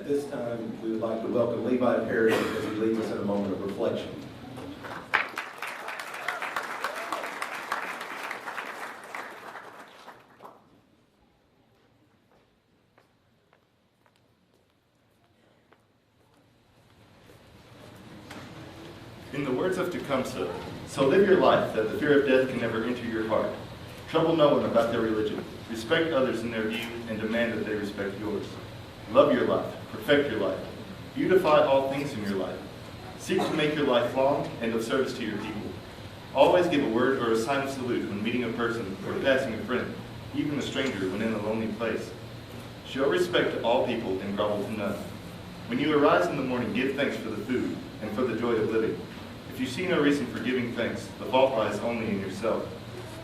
At this time, we would like to welcome Levi Perry as he leads us in a moment of reflection. In the words of Tecumseh, so live your life that the fear of death can never enter your heart. Trouble no one about their religion. Respect others in their view and demand that they respect yours. Love your life. Perfect your life. Beautify all things in your life. Seek to make your life long and of service to your people. Always give a word or a sign of salute when meeting a person or passing a friend, even a stranger when in a lonely place. Show respect to all people and grovel to none. When you arise in the morning, give thanks for the food and for the joy of living. If you see no reason for giving thanks, the fault lies only in yourself.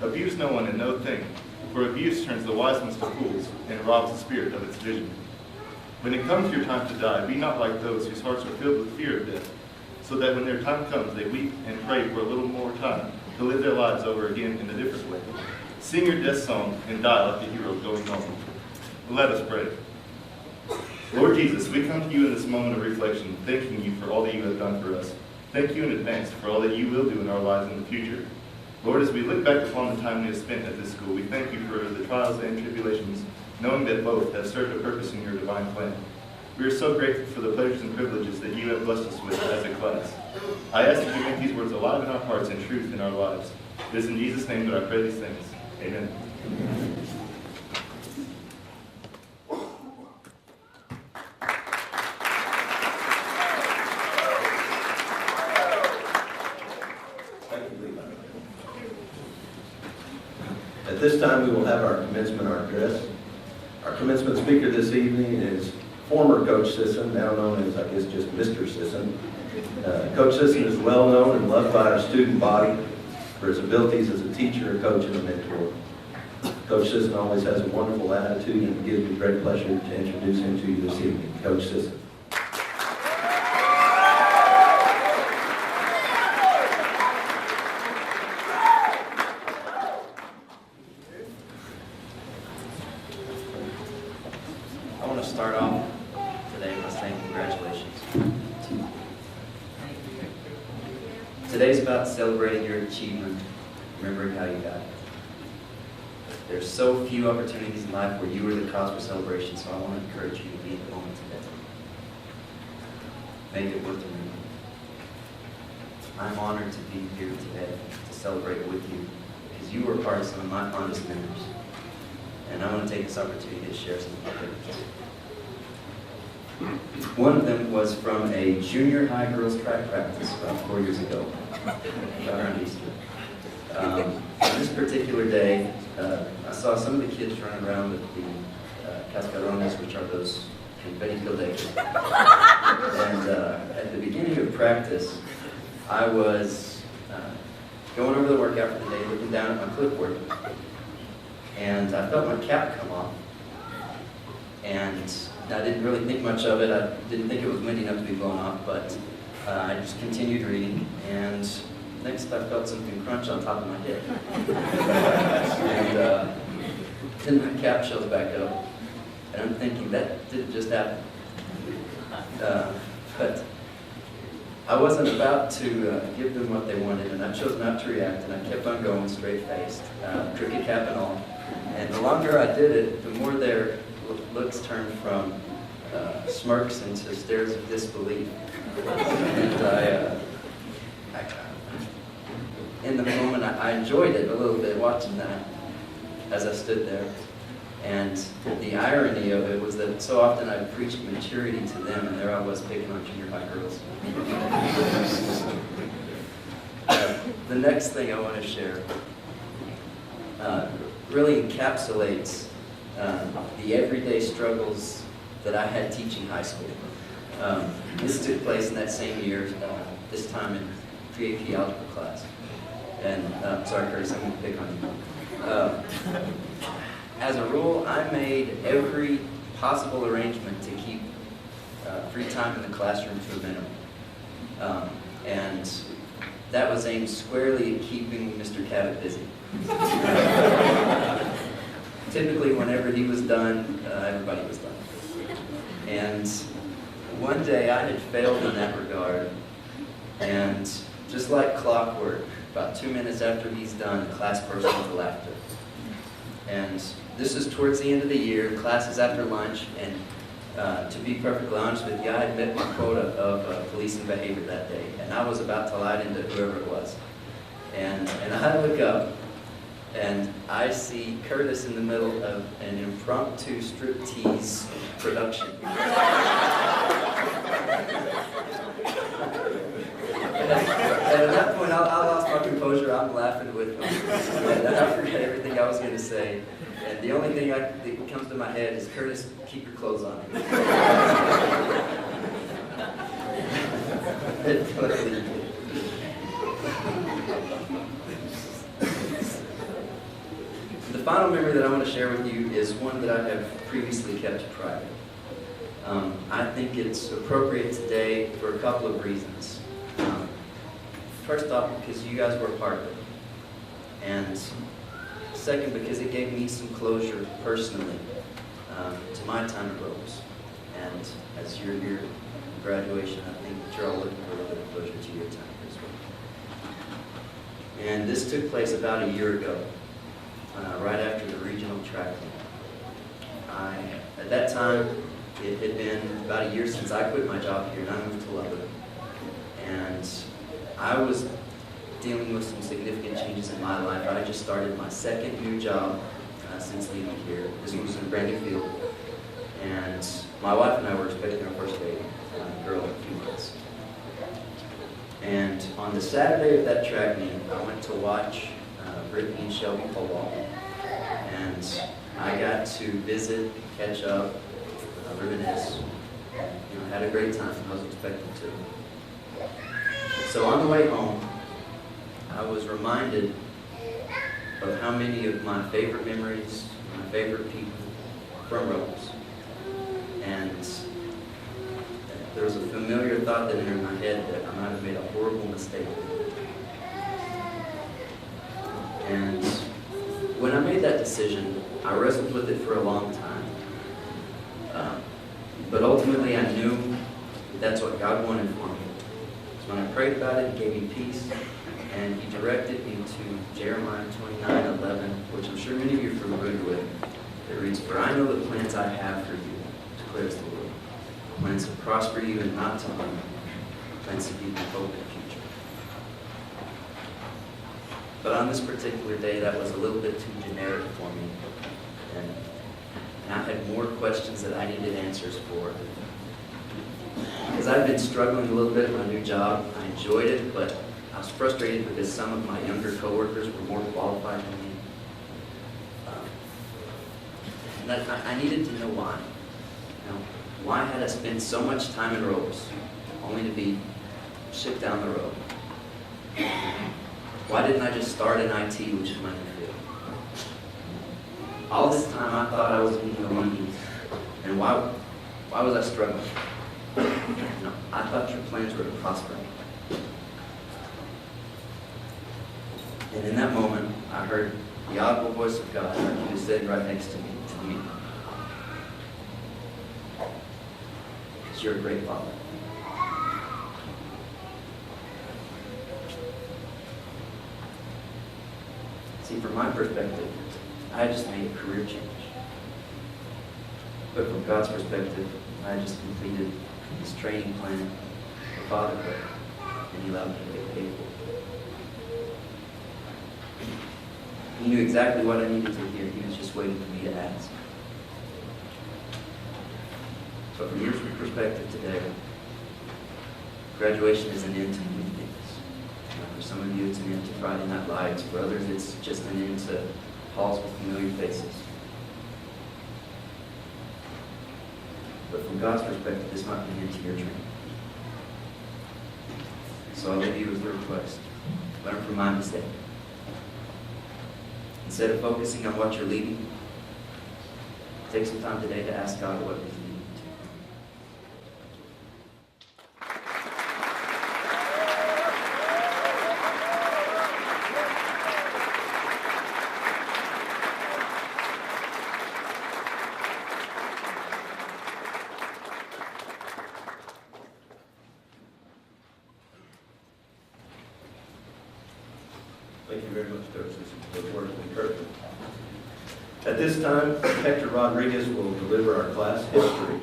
Abuse no one and no thing, for abuse turns the wise ones to fools and robs the spirit of its vision. When it comes your time to die, be not like those whose hearts are filled with fear of death, so that when their time comes, they weep and pray for a little more time to live their lives over again in a different way. Sing your death song and die like the hero going home. Let us pray. Lord Jesus, we come to you in this moment of reflection, thanking you for all that you have done for us. Thank you in advance for all that you will do in our lives in the future. Lord, as we look back upon the time we have spent at this school, we thank you for the trials and tribulations, knowing that both have served a purpose in your divine plan. We are so grateful for the pleasures and privileges that you have blessed us with as a class. I ask that you make these words alive in our hearts and truth in our lives. It is in Jesus' name that I pray these things. Amen. At this time, we will have our commencement address. Our commencement speaker this evening is former Coach Sisson, now known as, I guess, just Mr. Sisson. Coach Sisson is well known and loved by our student body for his abilities as a teacher, a coach, and a mentor. Coach Sisson always has a wonderful attitude, and it gives me great pleasure to introduce him to you this evening. Coach Sisson. I want to start off today by saying congratulations. Today's about celebrating your achievement, remembering how you got it. There's so few opportunities in life where you are the cause for celebration, so I want to encourage you to be in the moment today. Make it worth remembering. I'm honored to be here today to celebrate with you because you were part of some of my fondest memories. And I want to take this opportunity to share some of my favorites. One of them was from a junior high girls track practice about 4 years ago, about around Easter. On this particular day, I saw some of the kids running around with the cascarones, which are those confetti-filled eggs. And at the beginning of practice, I was going over the workout for the day, looking down at my clipboard, and I felt my cap come off. And I didn't really think much of it. I didn't think it was windy enough to be blown off, but I just continued reading, and next I felt something crunch on top of my head. And then my cap shows back up, and I'm thinking, that didn't just happen. But I wasn't about to give them what they wanted, and I chose not to react, and I kept on going straight-faced, cricket cap and all. And the longer I did it, the more their looks turned from smirks into stares of disbelief. And in the moment, I enjoyed it a little bit, watching that as I stood there. And the irony of it was that so often I preached maturity to them, and there I was picking on junior high girls. The next thing I want to share really encapsulates the everyday struggles that I had teaching high school. This took place in that same year, this time in pre-AP algebra class. And, sorry Curtis, I'm going to pick on you. As a rule, I made every possible arrangement to keep free time in the classroom to a minimum. And that was aimed squarely at keeping Mr. Cabot busy. Typically, whenever he was done, everybody was done. And One day I had failed in that regard, and just like clockwork, about 2 minutes after he's done, the class burst into laughter. And this is towards the end of the year, class is after lunch, and to be perfectly honest with you, I had met my quota of policing behavior that day, and I was about to light into whoever it was. And I look up, and I see Curtis in the middle of an impromptu striptease production. And at that point, I lost my composure. I'm laughing with him. And I forget everything I was going to say. And the only thing that comes to my head is, Curtis, keep your clothes on. It totally did. The final memory that I want to share with you is one that I have previously kept private. I think it's appropriate today for a couple of reasons. First off, because you guys were a part of it. And second, because it gave me some closure personally to my time at Ropes. And as you're here at graduation, I think that you're all looking for a little bit of closure to your time as well. And this took place about a year ago, right after the regional track meet. At that time, it had been about a year since I quit my job here and I moved to Lubbock. And I was dealing with some significant changes in my life. I just started my second new job since leaving here. This was in brand new field. And my wife and I were expecting our first baby, girl, in a few months. And on the Saturday of that track meet, I went to watch Brittany and Shelby pole vault. And I got to visit, catch up, reminisce. Had a great time. I was expecting to. So on the way home, I was reminded of how many of my favorite memories, my favorite people from Ropes. And there was a familiar thought that entered my head that I might have made a horrible mistake. And when I made that decision, I wrestled with it for a long time. But ultimately, I knew that's what God wanted for me. So when I prayed about it, He gave me peace, and He directed me to Jeremiah 29:11, which I'm sure many of you are familiar with. It reads, "For I know the plans I have for you, declares the Lord. Plans to prosper you and not to harm you. Plans to give you hope in the future." But on this particular day, that was a little bit too generic for me. And I had more questions that I needed answers for. Because I've been struggling a little bit at my new job. I enjoyed it, but I was frustrated because some of my younger coworkers were more qualified than me. And I needed to know why. Why had I spent so much time in Ropes only to be shipped down the road? Why didn't I just start in IT, which is my new field? All this time I thought I was meeting the wrong needs. And why was I struggling? I thought your plans were to prosper me. And in that moment, I heard the audible voice of God, like He was sitting right next to me, tell me, "Because you're a great Father." See, from my perspective, I just made a career change. But from God's perspective, I just completed His training plan for fatherhood, and He allowed me to get paid for it. He knew exactly what I needed to hear. He was just waiting for me to ask. So from your perspective today, graduation is an end to many things. For some of you, it's an end to Friday Night Lights. For others, it's just an end to halls with familiar faces. But from God's perspective, this might be an end to your training. So I'll leave you with a request. Learn from my mistake. Instead of focusing on what you're leaving, take some time today to ask God what He's leading you to. Thank you very much, Coach Sisson, for the words of encouragement. At this time, Hector Rodriguez will deliver our class history.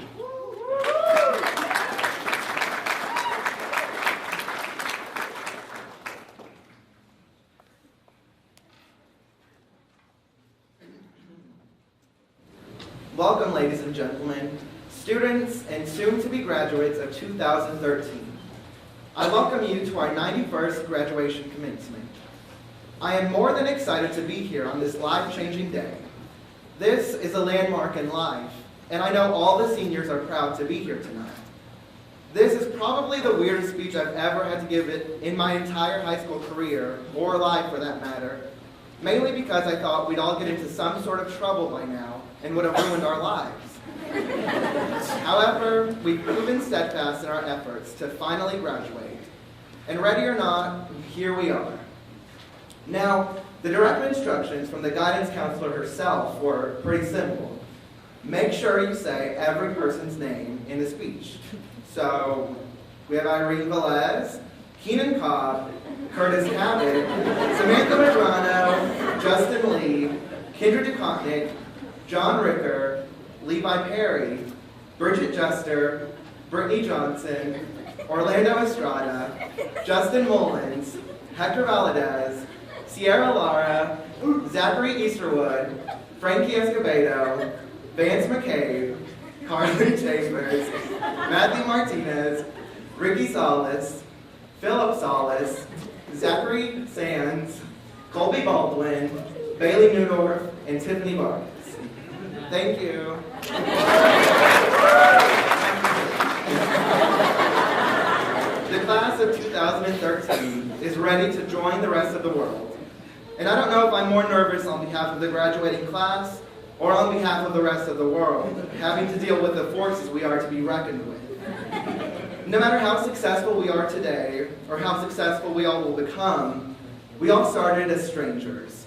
Welcome, ladies and gentlemen, students and soon-to-be graduates of 2013. I welcome you to our 91st graduation commencement. I am more than excited to be here on this life-changing day. This is a landmark in life, and I know all the seniors are proud to be here tonight. This is probably the weirdest speech I've ever had to give it in my entire high school career, or life for that matter, mainly because I thought we'd all get into some sort of trouble by now and would have ruined our lives. However, we've proven steadfast in our efforts to finally graduate, and ready or not, here we are. Now, the direct instructions from the guidance counselor herself were pretty simple. Make sure you say every person's name in the speech. So, we have Irene Velez, Keenan Cobb, Curtis Cabot, Samantha Medrano, Justin Lee, Kendra DeContnick, John Ricker, Levi Perry, Bridget Juster, Brittany Johnson, Orlando Estrada, Justin Mullins, Hector Valadez, Sierra Lara, Zachary Easterwood, Frankie Escobedo, Vance McCabe, Carly Chambers, Matthew Martinez, Ricky Solis, Philip Solis, Zachary Sands, Colby Baldwin, Bailey Newdorf, and Tiffany Vargas. Thank you. The class of 2013 is ready to join the rest of the world. And I don't know if I'm more nervous on behalf of the graduating class or on behalf of the rest of the world, having to deal with the forces we are to be reckoned with. No matter how successful we are today, or how successful we all will become, we all started as strangers.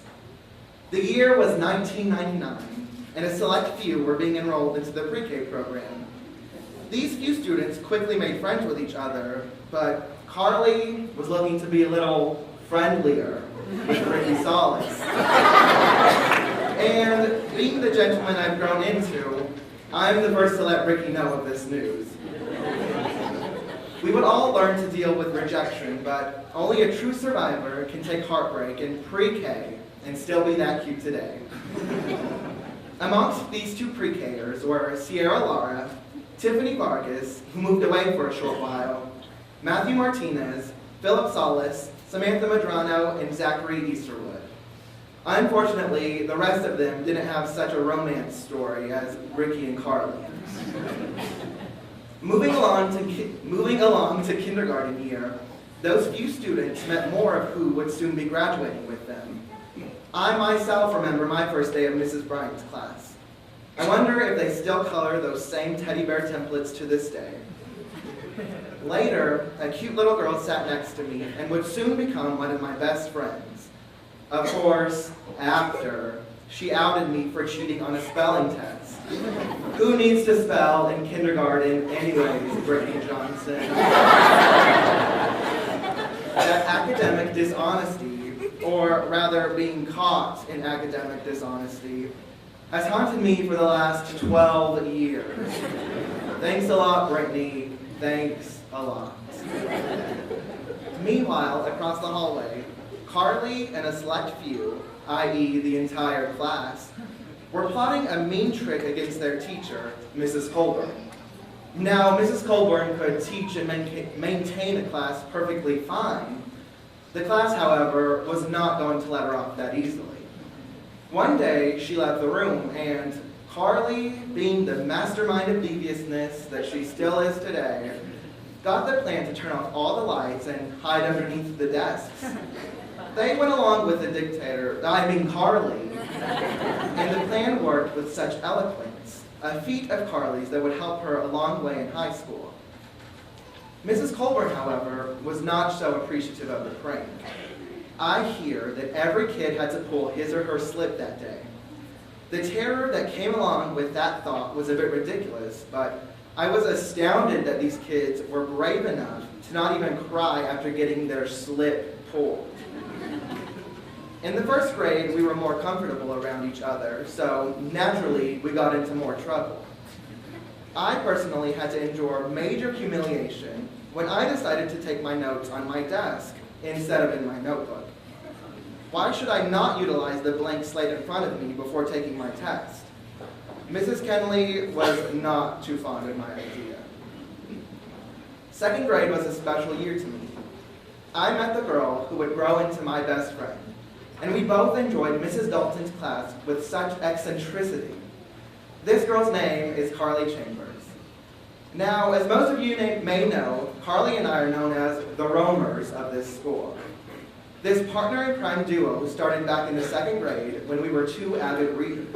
The year was 1999, and a select few were being enrolled into the pre-K program. These few students quickly made friends with each other, but Carly was looking to be a little friendlier with Ricky Solis. And being the gentleman I've grown into, I'm the first to let Ricky know of this news. We would all learn to deal with rejection, but only a true survivor can take heartbreak in pre-K and still be that cute today. Amongst these two pre-Kers were Sierra Lara, Tiffany Vargas, who moved away for a short while, Matthew Martinez, Philip Solis, Samantha Medrano, and Zachary Easterwood. Unfortunately, the rest of them didn't have such a romance story as Ricky and Carly. Moving along to kindergarten year, those few students met more of who would soon be graduating with them. I myself remember my first day of Mrs. Bryant's class. I wonder if they still color those same teddy bear templates to this day. Later, a cute little girl sat next to me and would soon become one of my best friends. Of course, after, she outed me for cheating on a spelling test. Who needs to spell in kindergarten anyways, Brittany Johnson? That academic dishonesty, or rather being caught in academic dishonesty, has haunted me for the last 12 years. Thanks a lot, Brittany. Thanks a lot. Meanwhile, across the hallway, Carly and a select few, i.e. the entire class, were plotting a mean trick against their teacher, Mrs. Colburn. Now, Mrs. Colburn could teach and maintain a class perfectly fine. The class, however, was not going to let her off that easily. One day, she left the room, and Carly, being the mastermind of deviousness that she still is today, got the plan to turn off all the lights and hide underneath the desks. They went along with the dictator, Carly, and the plan worked with such eloquence, a feat of Carly's that would help her a long way in high school. Mrs. Colburn, however, was not so appreciative of the prank. I hear that every kid had to pull his or her slip that day. The terror that came along with that thought was a bit ridiculous, but I was astounded that these kids were brave enough to not even cry after getting their slip pulled. In the first grade, we were more comfortable around each other, so naturally we got into more trouble. I personally had to endure major humiliation when I decided to take my notes on my desk instead of in my notebook. Why should I not utilize the blank slate in front of me before taking my test? Mrs. Kenley was not too fond of my idea. Second grade was a special year to me. I met the girl who would grow into my best friend, and we both enjoyed Mrs. Dalton's class with such eccentricity. This girl's name is Carly Chambers. Now, as most of you may know, Carly and I are known as the roamers of this school. This partner in crime duo started back in the second grade when we were two avid readers.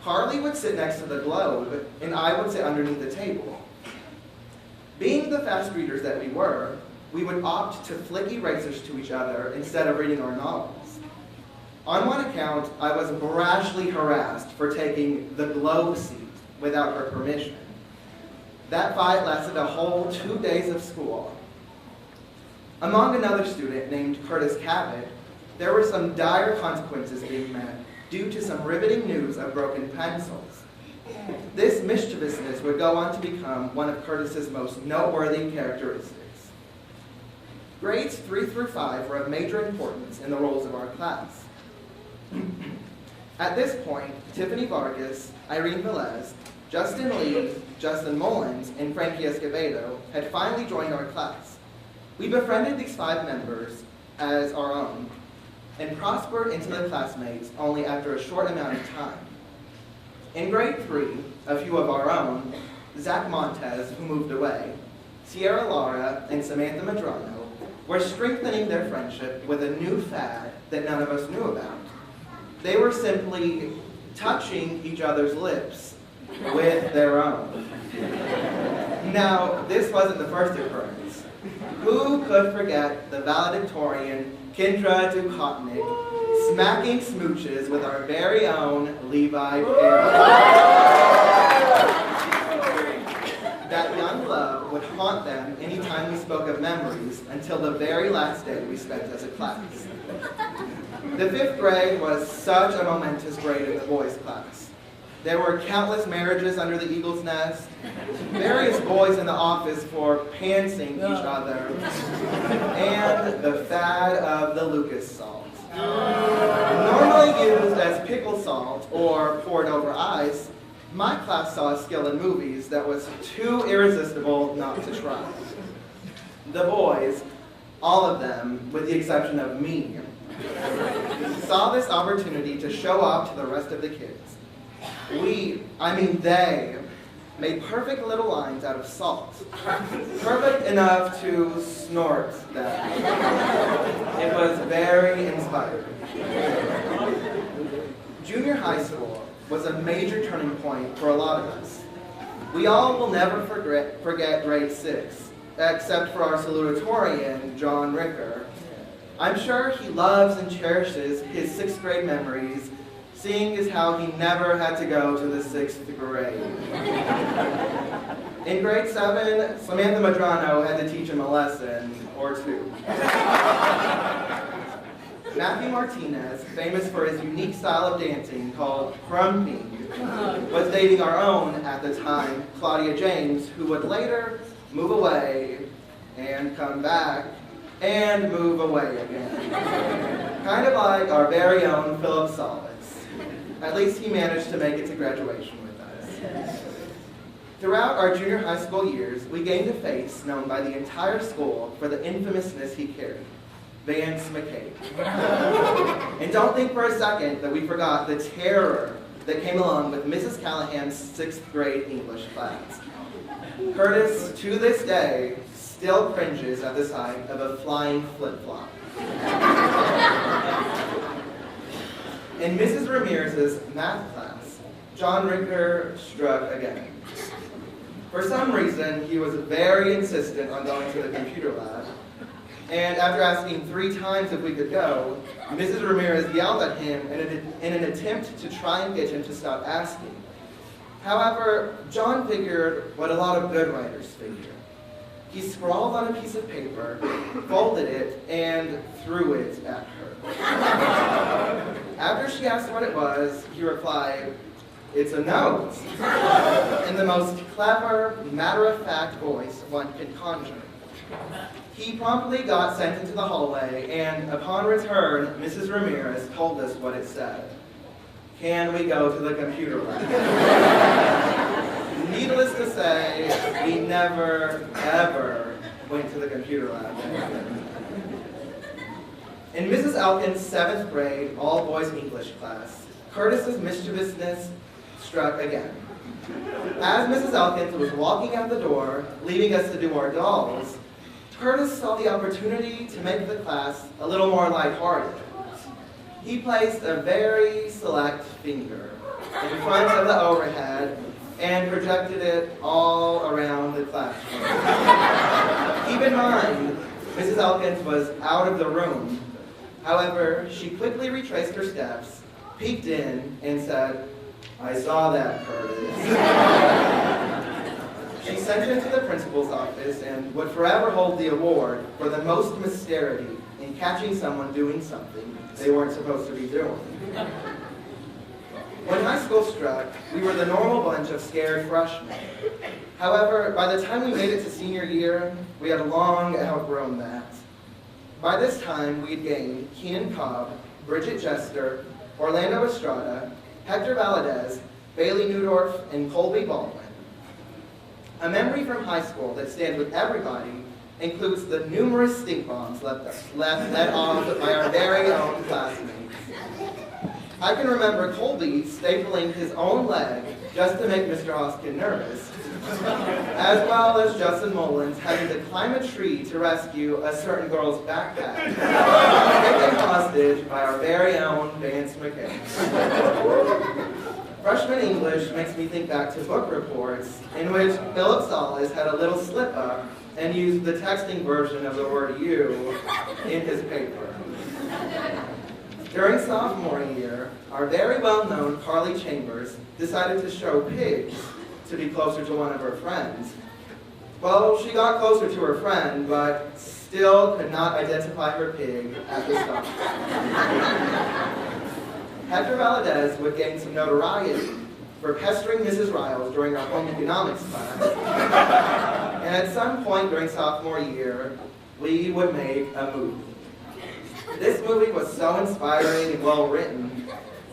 Carly would sit next to the globe, and I would sit underneath the table. Being the fast readers that we were, we would opt to flick erasers to each other instead of reading our novels. On one account, I was brashly harassed for taking the globe seat without her permission. That fight lasted a whole 2 days of school. Among another student named Curtis Cabot, there were some dire consequences being met due to some riveting news of broken pencils. This mischievousness would go on to become one of Curtis's most noteworthy characteristics. Grades 3 through 5 were of major importance in the roles of our class. At this point, Tiffany Vargas, Irene Velez, Justin Lee, Justin Mullins, and Frankie Escobedo had finally joined our class. We befriended these 5 members as our own and prospered into the classmates only after a short amount of time. In grade 3, a few of our own, Zach Montez, who moved away, Sierra Lara, and Samantha Madrano, were strengthening their friendship with a new fad that none of us knew about. They were simply touching each other's lips with their own. Now, this wasn't the first occurrence. Who could forget the valedictorian Kendra Dukotnik smacking smooches with our very own Levi Perry? That young love would haunt them anytime we spoke of memories until the very last day we spent as a class. The 5th grade was such a momentous grade in the boys' class. There were countless marriages under the eagle's nest, various boys in the office for pantsing each other, and the fad of the Lucas salt. Normally used as pickle salt or poured over ice, my class saw a skill in movies that was too irresistible not to try. The boys, all of them, with the exception of me, saw this opportunity to show off to the rest of the kids. They, made perfect little lines out of salt. Perfect enough to snort them. It was very inspiring. Junior high school was a major turning point for a lot of us. We all will never forget grade 6, except for our salutatorian, John Ricker. I'm sure he loves and cherishes his 6th grade memories, seeing as how he never had to go to the 6th grade. In grade 7, Samantha Madrano had to teach him a lesson or two. Matthew Martinez, famous for his unique style of dancing called crumping, was dating our own, at the time, Claudia James, who would later move away and come back and move away again. Kind of like our very own Philip Solis. At least he managed to make it to graduation with us. Throughout our junior high school years, we gained a face known by the entire school for the infamousness he carried, Vance McCabe. And don't think for a second that we forgot the terror that came along with Mrs. Callahan's 6th grade English class. Curtis, to this day, still cringes at the sight of a flying flip-flop. In Mrs. Ramirez's math class, John Ricker struck again. For some reason, he was very insistent on going to the computer lab, and after asking 3 times if we could go, Mrs. Ramirez yelled at him in an attempt to try and get him to stop asking. However, John figured what a lot of good writers figure. He scrawled on a piece of paper, folded it, and threw it at her. After she asked what it was, he replied, "It's a note," in the most clever, matter-of-fact voice one could conjure. He promptly got sent into the hallway, and upon return, Mrs. Ramirez told us what it said. "Can we go to the computer lab?" Needless to say, we never, ever went to the computer lab. In Mrs. Elkin's 7th grade all-boys English class, Curtis's mischievousness struck again. As Mrs. Elkins was walking out the door, leaving us to do our dolls, Curtis saw the opportunity to make the class a little more lighthearted. He placed a very select finger in front of the overhead and projected it all around the classroom. Keep in mind, Mrs. Elkins was out of the room. However, she quickly retraced her steps, peeked in, and said, "I saw that, Curtis." She sent him to the principal's office and would forever hold the award for the most misterity in catching someone doing something they weren't supposed to be doing. When high school struck, we were the normal bunch of scared freshmen. However, by the time we made it to senior year, we had long outgrown that. By this time, we'd gained Keenan Cobb, Bridget Jester, Orlando Estrada, Hector Valadez, Bailey Newdorf, and Colby Baldwin. A memory from high school that stands with everybody includes the numerous stink bombs let off by our very own classmates. I can remember Colby stapling his own leg just to make Mr. Hoskin nervous, as well as Justin Mullins having to climb a tree to rescue a certain girl's backpack, taken hostage by our very own Vance McKay. Freshman English makes me think back to book reports in which Philip Solis had a little slip-up and used the texting version of the word "you" in his paper. During sophomore year, our very well-known Carly Chambers decided to show pigs to be closer to one of her friends. Well, she got closer to her friend, but still could not identify her pig at the stop. Hector Valadez would gain some notoriety for pestering Mrs. Riles during our home economics class. And at some point during sophomore year, we would make a movie. This movie was so inspiring and well written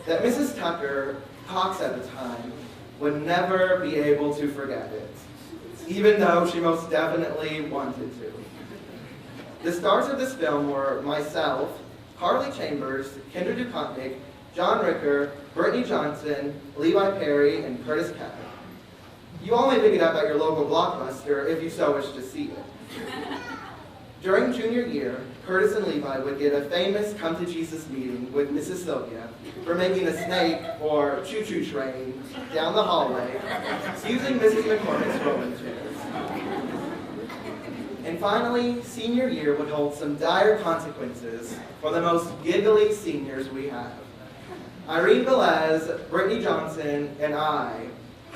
that Mrs. Tucker, Cox at the time, would never be able to forget it, even though she most definitely wanted to. The stars of this film were myself, Carly Chambers, Kendra Dukotnik, John Ricker, Brittany Johnson, Levi Perry, and Curtis Cabot. You all may pick it up at your local Blockbuster if you so wish to see it. During junior year, Curtis and Levi would get a famous Come to Jesus meeting with Mrs. Sylvia for making a snake or choo-choo train down the hallway using Mrs. McCormick's rolling chairs. And finally, senior year would hold some dire consequences for the most giggly seniors we have. Irene Velez, Brittany Johnson, and I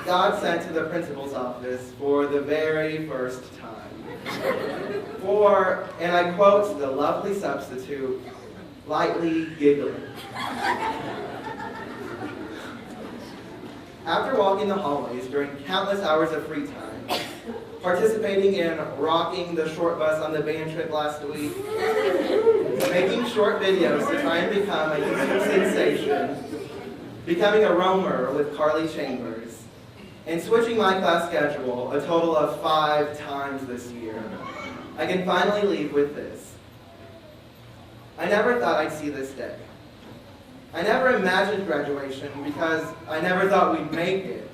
got sent to the principal's office for the very first time. For, and I quote the lovely substitute, lightly giggling. After walking the hallways during countless hours of free time, participating in rocking the short bus on the band trip last week, making short videos to try and become a YouTube sensation, becoming a roamer with Carly Chambers, and switching my class schedule a total of 5 times this year, I can finally leave with this. I never thought I'd see this day. I never imagined graduation because I never thought we'd make it.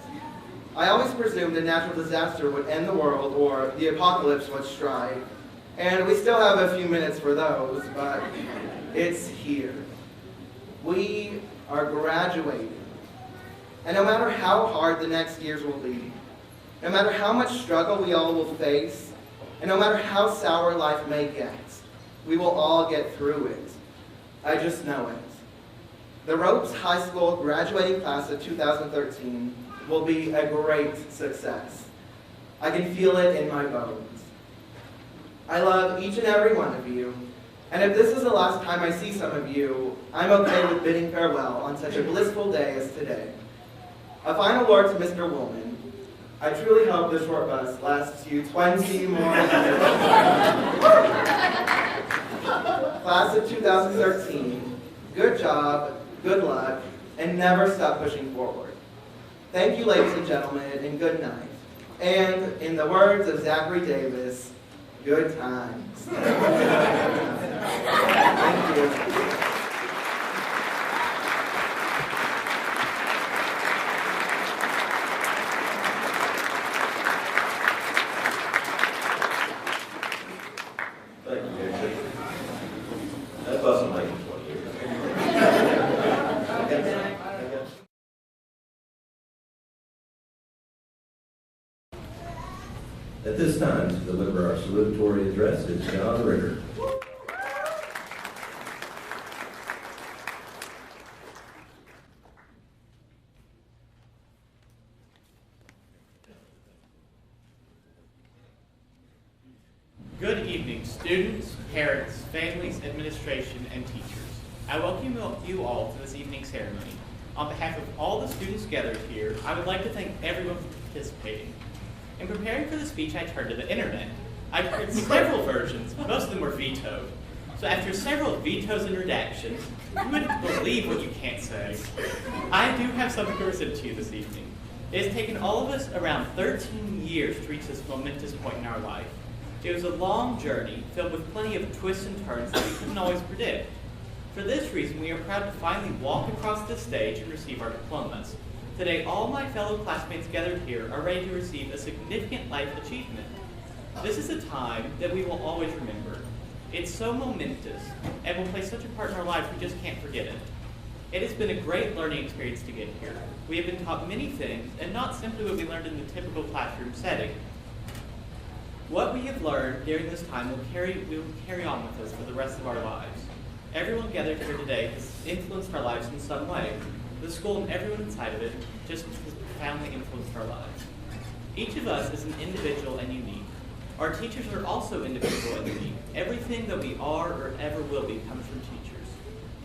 I always presumed a natural disaster would end the world or the apocalypse would strike, and we still have a few minutes for those, but it's here. We are graduating. And no matter how hard the next years will be, no matter how much struggle we all will face, and no matter how sour life may get, we will all get through it. I just know it. The Ropes High School graduating class of 2013 will be a great success. I can feel it in my bones. I love each and every one of you, and if this is the last time I see some of you, I'm okay with bidding farewell on such a blissful day as today. A final word to Mr. Woolman. I truly hope this short bus lasts you 20 more years. Class of 2013, good job, good luck, and never stop pushing forward. Thank you, ladies and gentlemen, and good night. And in the words of Zachary Davis, good times. Thank you. Thank you, Victor. That wasn't like 20 years. At this time, to deliver our salutatory address is John Ritter. Good evening, students, parents, families, administration, and teachers. I welcome you all to this evening's ceremony. On behalf of all the students gathered here, I would like to thank everyone for participating. In preparing for the speech, I turned to the internet. I heard several versions, most of them were vetoed. So after several vetoes and redactions, you wouldn't believe what you can't say. I do have something to present to you this evening. It has taken all of us around 13 years to reach this momentous point in our life. It was a long journey filled with plenty of twists and turns that we couldn't always predict. For this reason, we are proud to finally walk across this stage and receive our diplomas. Today, all my fellow classmates gathered here are ready to receive a significant life achievement. This is a time that we will always remember. It's so momentous and will play such a part in our lives we just can't forget it. It has been a great learning experience to get here. We have been taught many things, and not simply what we learned in the typical classroom setting. What we have learned during this time will carry on with us for the rest of our lives. Everyone gathered here today has influenced our lives in some way. The school and everyone inside of it just has profoundly influenced our lives. Each of us is an individual and unique. Our teachers are also individual and unique. Everything that we are or ever will be comes from teachers.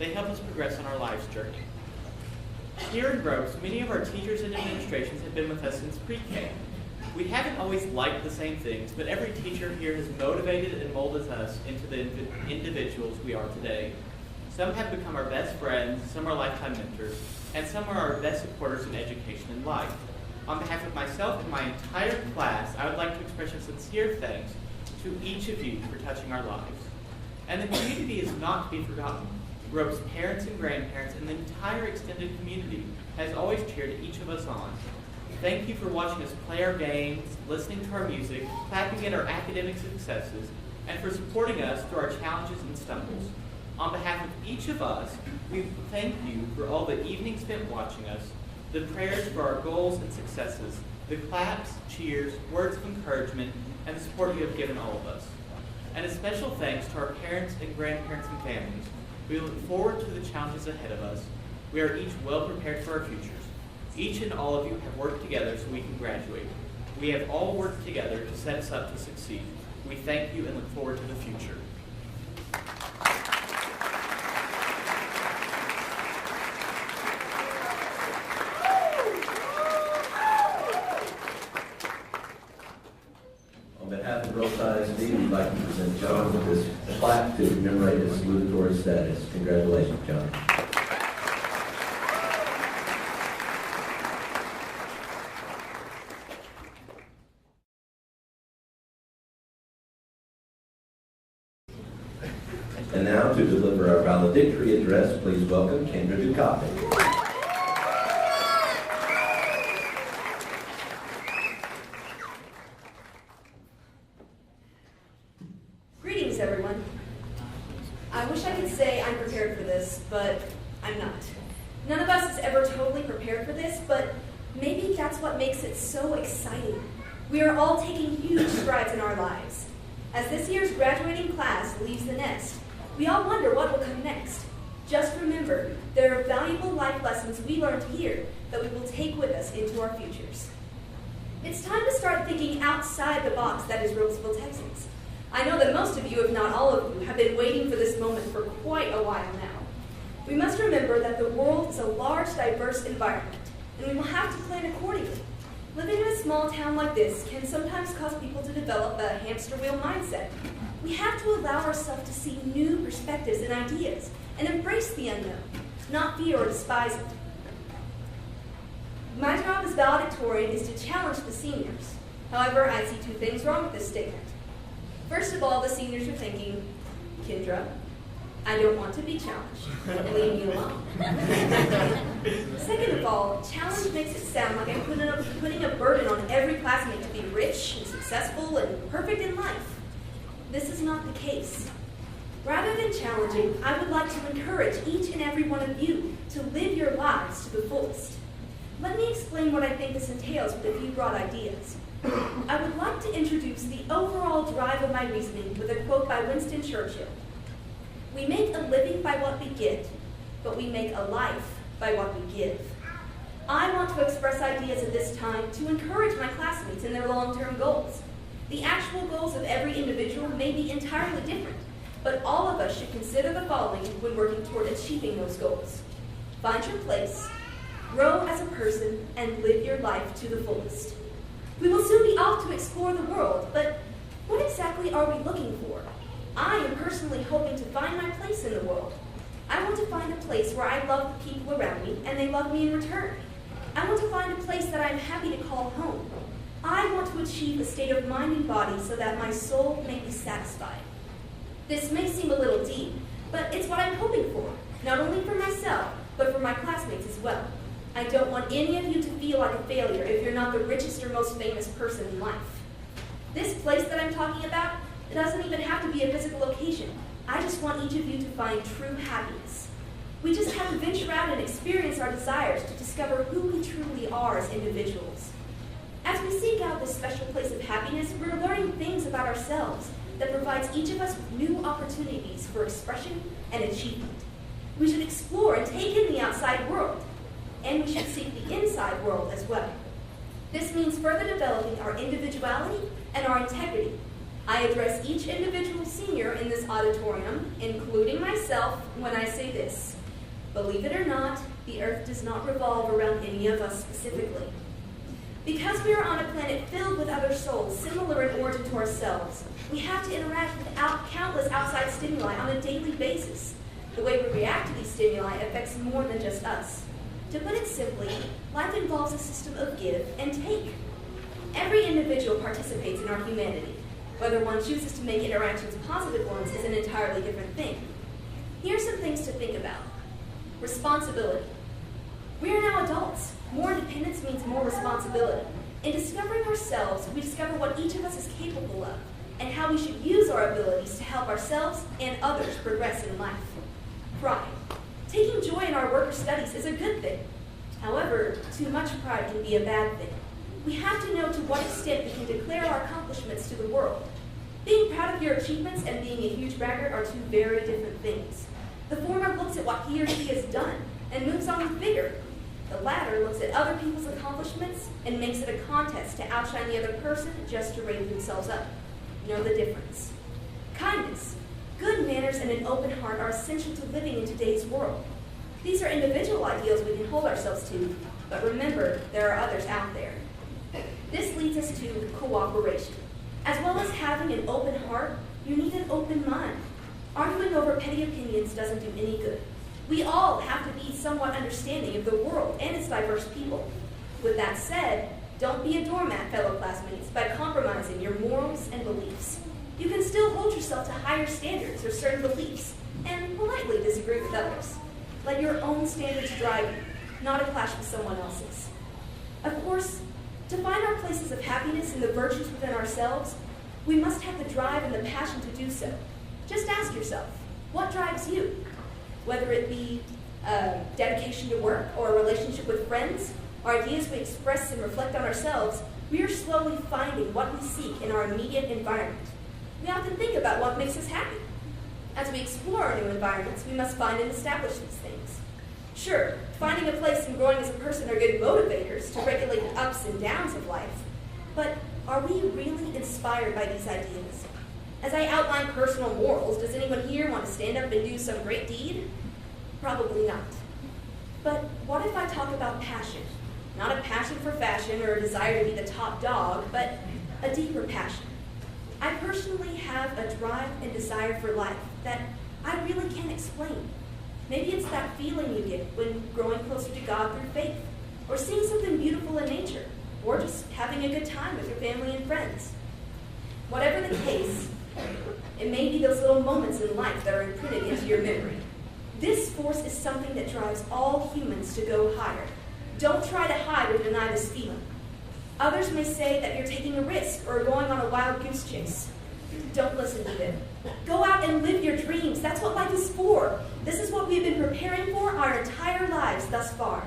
They help us progress on our life's journey. Here in Ropes, many of our teachers and administrations have been with us since pre-K. We haven't always liked the same things, but every teacher here has motivated and molded us into the individuals we are today. Some have become our best friends, some are lifetime mentors, and some are our best supporters in education and life. On behalf of myself and my entire class, I would like to express a sincere thanks to each of you for touching our lives. And the community is not to be forgotten. Ropes' parents and grandparents and the entire extended community has always cheered each of us on. Thank you for watching us play our games, listening to our music, clapping at our academic successes, and for supporting us through our challenges and stumbles. On behalf of each of us, we thank you for all the evenings spent watching us, the prayers for our goals and successes, the claps, cheers, words of encouragement, and the support you have given all of us. And a special thanks to our parents and grandparents and families. We look forward to the challenges ahead of us. We are each well prepared for our futures. Each and all of you have worked together so we can graduate. We have all worked together to set us up to succeed. We thank you and look forward to the future. On behalf of Ropesville ISD, we'd like to present John with this plaque to commemorate his salutatory status. Congratulations, John. And now, to deliver our valedictory address, please welcome Kendra Ducati. Greetings, everyone. I wish I could say I'm prepared for this, but I'm not. None of us is ever totally prepared for this, but maybe that's what makes it so exciting. We are all taking huge strides in our lives. As this year's graduating class leaves the nest, we all wonder what will come next. Just remember, there are valuable life lessons we learned here that we will take with us into our futures. It's time to start thinking outside the box that is Ropesville, Texas. I know that most of you, if not all of you, have been waiting for this moment for quite a while now. We must remember that the world is a large, diverse environment, and we will have to plan accordingly. Living in a small town like this can sometimes cause people to develop a hamster wheel mindset. We have to allow ourselves to see new perspectives and ideas, and embrace the unknown, not fear or despise it. My job as valedictorian is to challenge the seniors. However, I see two things wrong with this statement. First of all, the seniors are thinking, Kendra, I don't want to be challenged. Leave me alone. Second of all, challenge makes it sound like I'm putting a burden on every classmate to be rich and successful and perfect in life. This is not the case. Rather than challenging, I would like to encourage each and every one of you to live your lives to the fullest. Let me explain what I think this entails with a few broad ideas. I would like to introduce the overall drive of my reasoning with a quote by Winston Churchill. We make a living by what we get, but we make a life by what we give. I want to express ideas at this time to encourage my classmates in their long-term goals. The actual goals of every individual may be entirely different, but all of us should consider the following when working toward achieving those goals. Find your place, grow as a person, and live your life to the fullest. We will soon be off to explore the world, but what exactly are we looking for? I am personally hoping to find my place in the world. I want to find a place where I love the people around me and they love me in return. I want to find a place that I am happy to call home. I want to achieve a state of mind and body so that my soul may be satisfied. This may seem a little deep, but it's what I'm hoping for, not only for myself, but for my classmates as well. I don't want any of you to feel like a failure if you're not the richest or most famous person in life. This place that I'm talking about, it doesn't even have to be a physical location. I just want each of you to find true happiness. We just have to venture out and experience our desires to discover who we truly are as individuals. As we seek out this special place of happiness, we're learning things about ourselves that provides each of us with new opportunities for expression and achievement. We should explore and take in the outside world, and we should seek the inside world as well. This means further developing our individuality and our integrity. I address each individual senior in this auditorium, including myself, when I say this. Believe it or not, the earth does not revolve around any of us specifically. Because we are on a planet filled with other souls, similar in origin to ourselves, we have to interact with countless outside stimuli on a daily basis. The way we react to these stimuli affects more than just us. To put it simply, life involves a system of give and take. Every individual participates in our humanity. Whether one chooses to make interactions positive ones is an entirely different thing. Here are some things to think about. Responsibility. We are now adults. More independence means more responsibility. In discovering ourselves, we discover what each of us is capable of and how we should use our abilities to help ourselves and others progress in life. Pride. Taking joy in our work or studies is a good thing. However, too much pride can be a bad thing. We have to know to what extent we can declare our accomplishments to the world. Being proud of your achievements and being a huge braggart are two very different things. The former looks at what he or she has done and moves on with vigor. The latter looks at other people's accomplishments and makes it a contest to outshine the other person just to raise themselves up. Know the difference. Kindness. Good manners and an open heart are essential to living in today's world. These are individual ideals we can hold ourselves to, but remember, there are others out there. This leads us to cooperation. As well as having an open heart, you need an open mind. Arguing over petty opinions doesn't do any good. We all have to be somewhat understanding of the world and its diverse people. With that said, don't be a doormat, fellow classmates, by compromising your morals and beliefs. You can still hold yourself to higher standards or certain beliefs and politely disagree with others. Let your own standards drive you, not a clash with someone else's. Of course, to find our places of happiness and the virtues within ourselves, we must have the drive and the passion to do so. Just ask yourself, what drives you? Whether it be dedication to work or a relationship with friends, or ideas we express and reflect on ourselves, we are slowly finding what we seek in our immediate environment. We often think about what makes us happy. As we explore our new environments, we must find and establish these things. Sure, finding a place and growing as a person are good motivators to regulate the ups and downs of life, but are we really inspired by these ideas? As I outline personal morals, does anyone here want to stand up and do some great deed? Probably not. But what if I talk about passion? Not a passion for fashion or a desire to be the top dog, but a deeper passion. I personally have a drive and desire for life that I really can't explain. Maybe it's that feeling you get when growing closer to God through faith, or seeing something beautiful in nature, or just having a good time with your family and friends. Whatever the case, it may be those little moments in life that are imprinted into your memory. This force is something that drives all humans to go higher. Don't try to hide or deny this feeling. Others may say that you're taking a risk or going on a wild goose chase. Don't listen to them. Go out and live your dreams. That's what life is for. This is what we've been preparing for our entire lives thus far.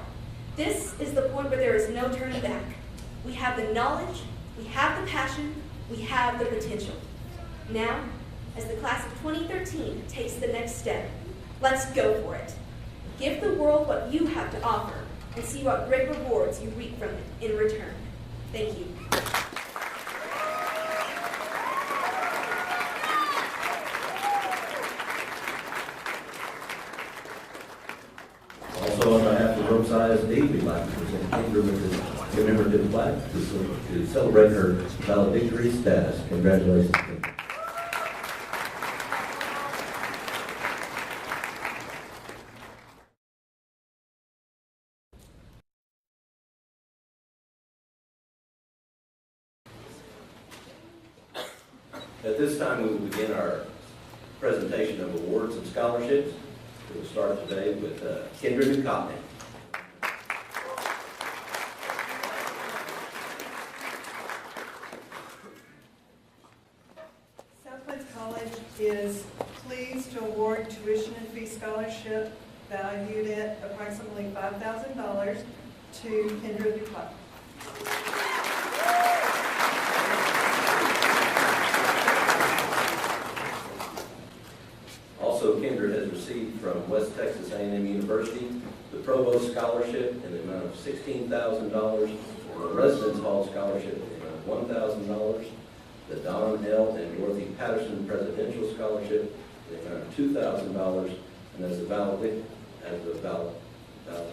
This is the point where there is no turning back. We have the knowledge, we have the passion, we have the potential. Now, as the class of 2013 takes the next step, let's go for it. Give the world what you have to offer and see what great rewards you reap from it in return. Thank you. Also, on behalf of Ropesville SD, we'd like to present Kendra with the commemorative plaque to celebrate her valedictory status. Congratulations, Kendra. At this time, we will begin our presentation of awards and scholarships. We will start today with Kendra Ducotney. South Plains College is pleased to award tuition and fee scholarship valued at approximately $5,000 to Kendra Ducotney. Also, Kendra has received from West Texas A&M University the Provost Scholarship in the amount of $16,000, the Residence Hall Scholarship in the amount of $1,000, the Don L. and Dorothy Patterson Presidential Scholarship in the amount of $2,000, and as a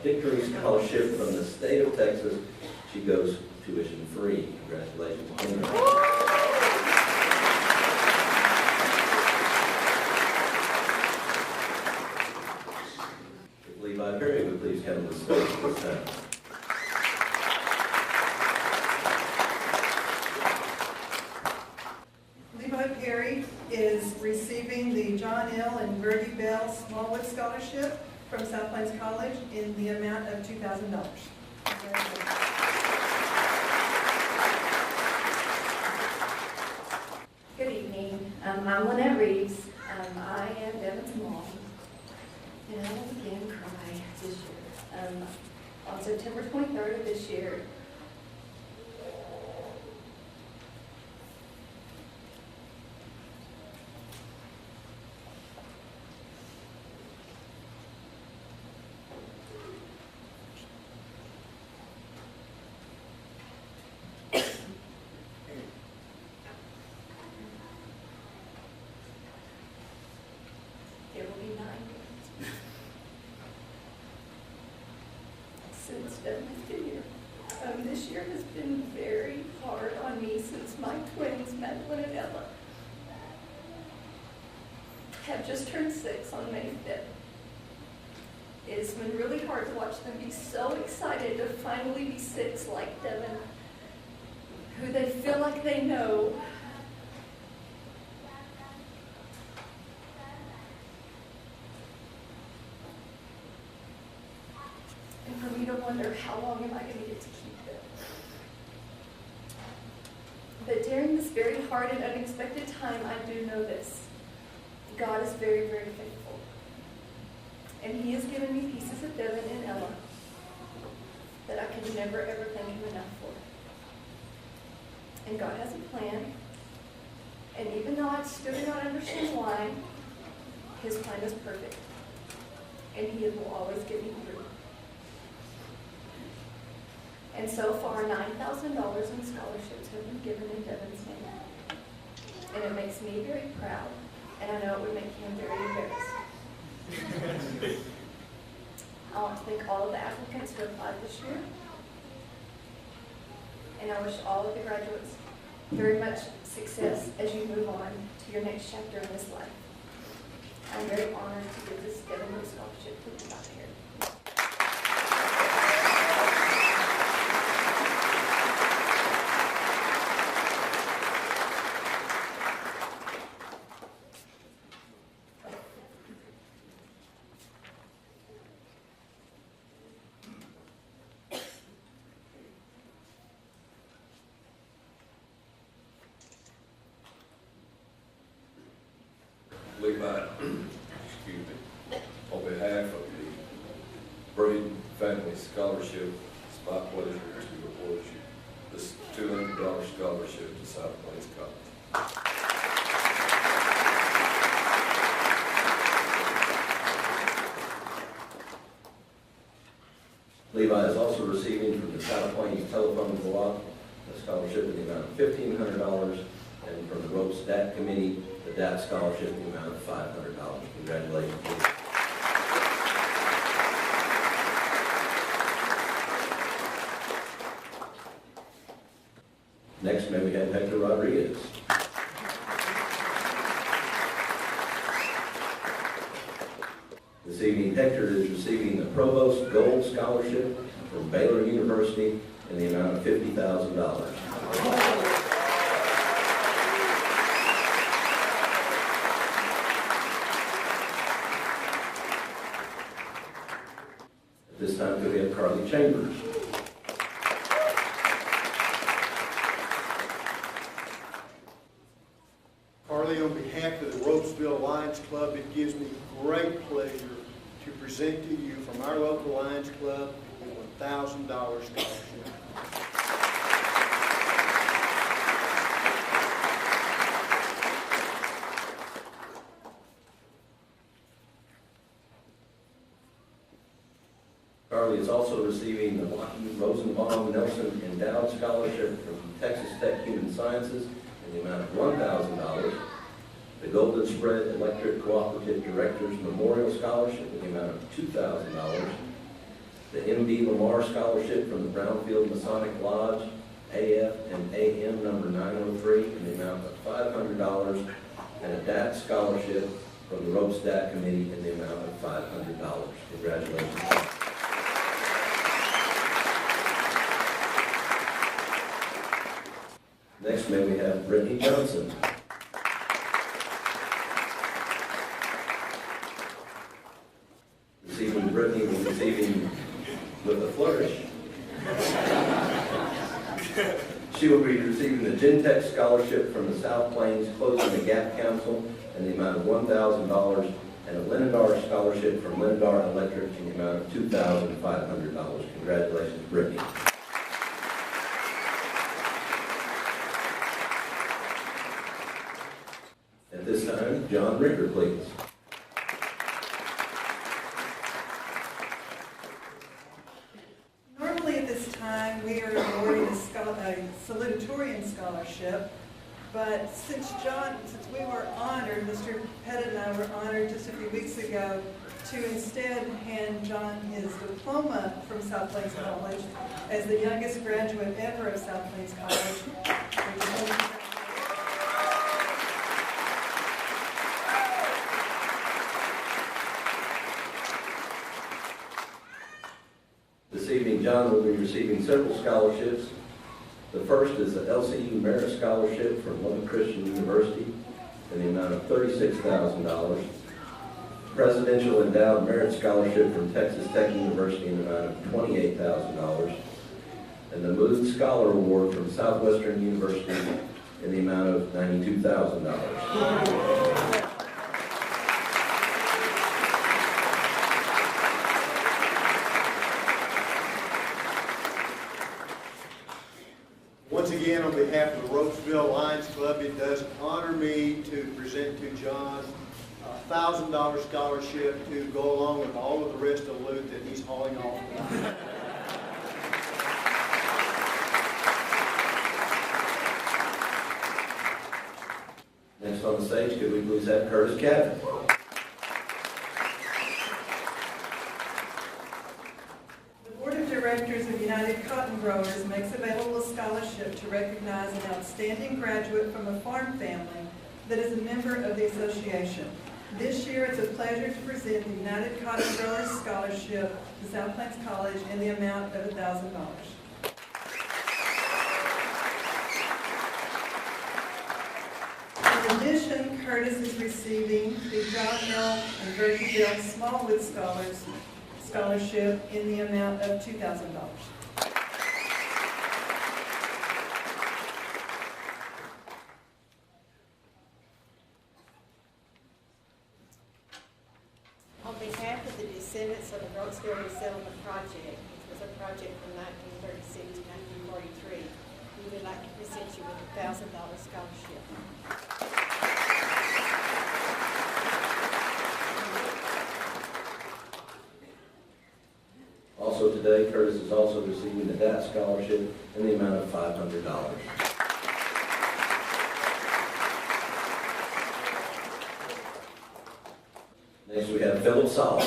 valedictory scholarship from the state of Texas, she goes tuition free. Congratulations, Kendra. Levi Perry would please come to the stage at this time. Levi Perry is receiving the John L. and Bertie Bell Smallwood Scholarship from South Plains College in the amount of $2,000. Good evening. I'm Lynette Reeves. I am Devin's mom. And I will again cry this year. On September 23rd of this year, it will be 9 years since Devin has been here. This year has been very hard on me since my twins, Madeline and Ella, have just turned 6 on May 5th. It's been really hard to watch them be so excited to finally be 6 like Devin, who they feel like they know. And for me to wonder, how long am I going to get to keep them? But during this very hard and unexpected time, I do know this. God is very, very faithful. And He has given me pieces of Devin and Ella that I can never, ever thank Him enough for. And God has a plan. And even though I still do not understand why, His plan is perfect. And He will always get me through. And so far, $9,000 in scholarships have been given in Devin's name. and it makes me very proud, and I know it would make him very embarrassed. I want to thank all of the applicants who applied this year, and I wish all of the graduates very much success as you move on to your next chapter in this life. I'm very honored to give this Devon Scholarship to you out here. Levi, excuse me, on behalf of the Braden Family Scholarship, it's my pleasure to award you this $200 scholarship to South Plains College. Levi is also receiving from the South Plains Telephone Co-op a scholarship in the amount of $1,500, and from the Ropes DAT Committee, the DAT scholarship in the amount of $500. Congratulations, Levi. Next, may we have Hector Rodriguez. This evening, Hector is receiving the Provost Gold Scholarship from Baylor University in the amount of $50,000. At this time, could we have Carly Chambers? Carly, on behalf of the Ropesville Lions Club, it gives me great pleasure to present to you from our local Lions Club a $1,000 scholarship. Carly is also receiving the Joaquin Rosenbaum Nelson Endowed Scholarship from Texas Tech Human Sciences in the amount of $1,000, the Golden Spread Electric Cooperative Directors Memorial Scholarship in the amount of $2,000, the M.B. Lamar Scholarship from the Brownfield Masonic Lodge, AF and AM number 903 in the amount of $500, and a DAT Scholarship from the Ropes DAT Committee in the amount of $500. Congratulations. Next, may we have Brittany Johnson. Brittany will be receiving with a flourish. She will be receiving the Gentech Scholarship from the South Plains Closing the Gap Council in the amount of $1,000 and a Lindar Scholarship from Lindar Electric in the amount of $2,500. Congratulations, Brittany. At this time, John Ricker, please. Normally at this time, we are awarding a salutatorian scholarship, but since we were honored, Mr. Pettit and I were honored just a few weeks ago to instead hand John his diploma from South Plains College as the youngest graduate ever of South Plains College. This evening, John will be receiving several scholarships. The first is the LCU Merit Scholarship from Lubbock Christian University in the amount of $36,000. Presidential Endowed Merit Scholarship from Texas Tech University in the amount of $28,000. And the Mood Scholar Award from Southwestern University in the amount of $92,000. Once again, on behalf of the Ropesville Lions Club, it does honor me to present to John a $1,000 scholarship to go along with all of the rest of the loot that he's hauling off. Next on the stage, could we please have Curtis Cabot? The Board of Directors of United Cotton Growers makes available a scholarship to recognize an outstanding graduate from a farm family that is a member of the association. This year, it's a pleasure to present the United Cotton Growers Scholarship to South Plains College in the amount of $1,000. In addition, Curtis is receiving the John L. and Bertie Bell Smallwood Scholarship in the amount of $2,000. On behalf of the descendants of the Ropesville Resettlement Project, which was a project from 1936 to 1943, we would like to present you with a $1,000 scholarship. Also today, Curtis is also receiving the DAT scholarship in the amount of $500. Next, we have Philip Saul.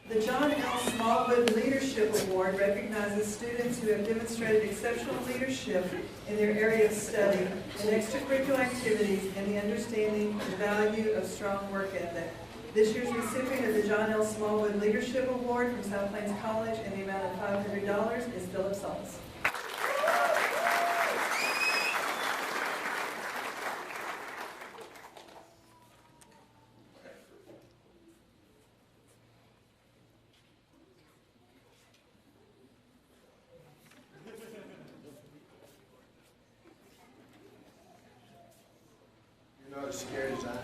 The John L. Smallwood Leadership Award recognizes students who have demonstrated exceptional leadership in their area of study and extracurricular activities and the understanding the value of strong work ethic. This year's recipient of the John L. Smallwood Leadership Award from South Plains College in the amount of $500 is Philip Sauls. You're not as scared as I am.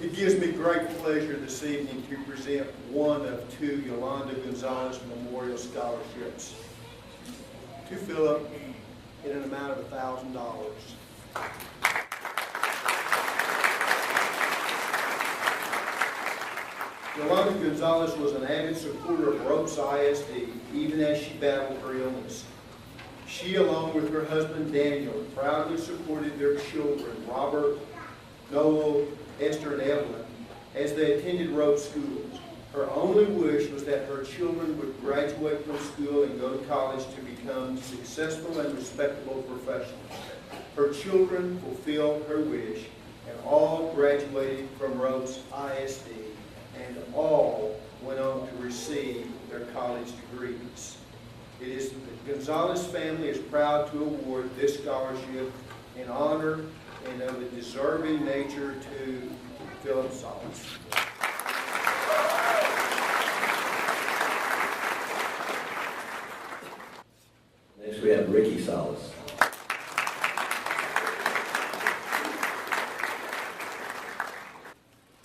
It gives me great pleasure this evening to present one of two Yolanda Gonzalez Memorial Scholarships to Philip in an amount of $1,000. Yolanda Gonzalez was an avid supporter of Ropes ISD, even as she battled her illness. She, along with her husband Daniel, proudly supported their children, Robert, Noel, Esther, and Evelyn, as they attended Ropes schools. Her only wish was that her children would graduate from school and go to college to become successful and respectable professionals. Her children fulfilled her wish, and all graduated from Ropes ISD, and all went on to receive their college degrees. It is the Gonzalez family is proud to award this scholarship in honor and of a deserving nature to Philip Sauls. Next, we have Ricky Salas.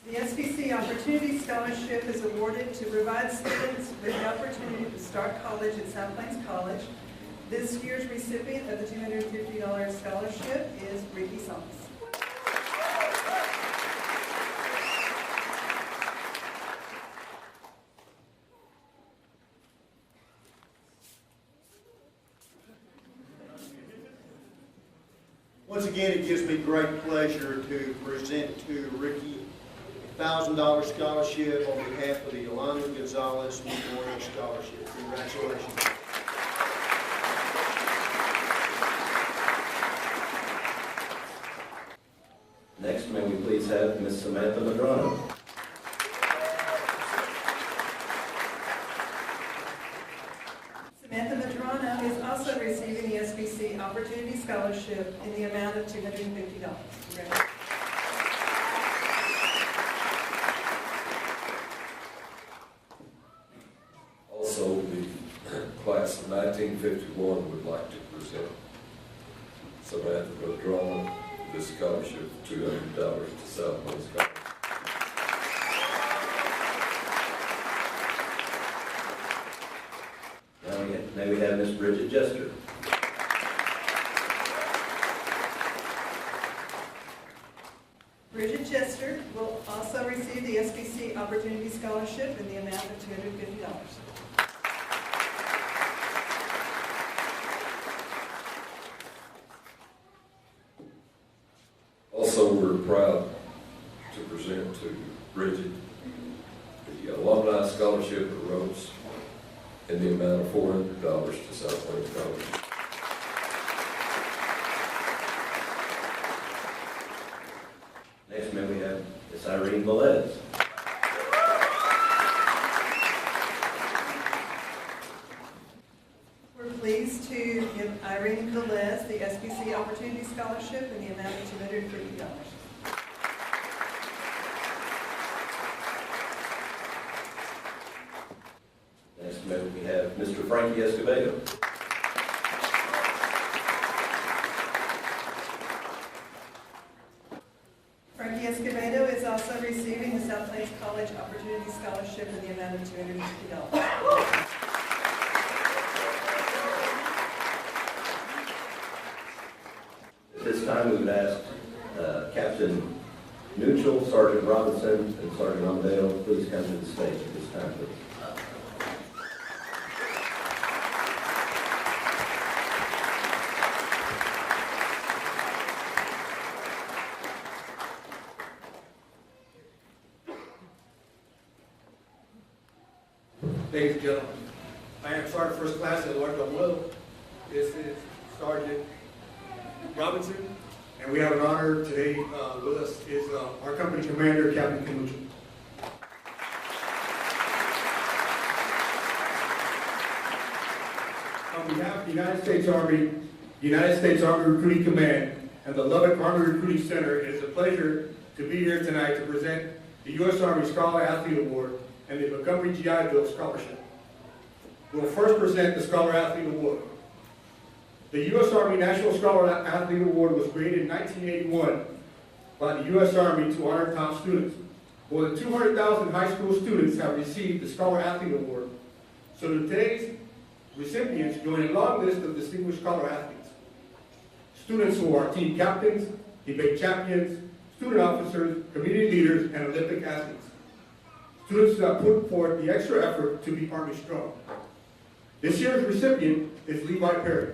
The SBC Opportunity Scholarship is awarded to provide students with the opportunity to start college at South Plains College. This year's recipient of the $250 scholarship is Ricky Sauls. Once again, it gives me great pleasure to present to Ricky a $1,000 scholarship on behalf of the Yolanda Gonzalez Memorial Scholarship. Congratulations. Next, may we please have Miss Samantha Madrano. Samantha Madrano is also receiving the SBC Opportunity Scholarship in the amount of $250. Also, the class of 1951 would like to present Samantha Madrano this scholarship, $200 to South Plains College. May we have Miss Bridget Jester. Bridget Chester will also receive the SBC Opportunity Scholarship in the amount of $250. in the amount of $400 to South Plains College. Next, may we have Miss Irene Velez. We're pleased to give Irene Velez the SBC Opportunity Scholarship in the amount of $250. Next, may we have Mr. Frankie Escobedo. Frankie Escobedo is also receiving the South Plains College Opportunity Scholarship in the amount of $250. At this time, we would ask Captain Neutral, Sergeant Robinson, and Sergeant Amadeo, please come to the stage at this time, please. Ladies and gentlemen, I am Sergeant First Class at Large Will. This is Sergeant Robinson, and we have an honor today with us is our company commander, Captain Canucci. On behalf of the United States Army Recruiting Command, and the Lubbock Army Recruiting Center, it is a pleasure to be here tonight to present the U.S. Army Scholar Athlete Award and the Montgomery GI Bill Scholarship. We'll first present the Scholar Athlete Award. The U.S. Army National Scholar Athlete Award was created in 1981 by the U.S. Army to honor top students. More than 200,000 high school students have received the Scholar Athlete Award. So today's recipients join a long list of distinguished scholar athletes. Students who are team captains, debate champions, student officers, community leaders, and Olympic athletes. Students that put forth the extra effort to be Army strong. This year's recipient is Levi Perry.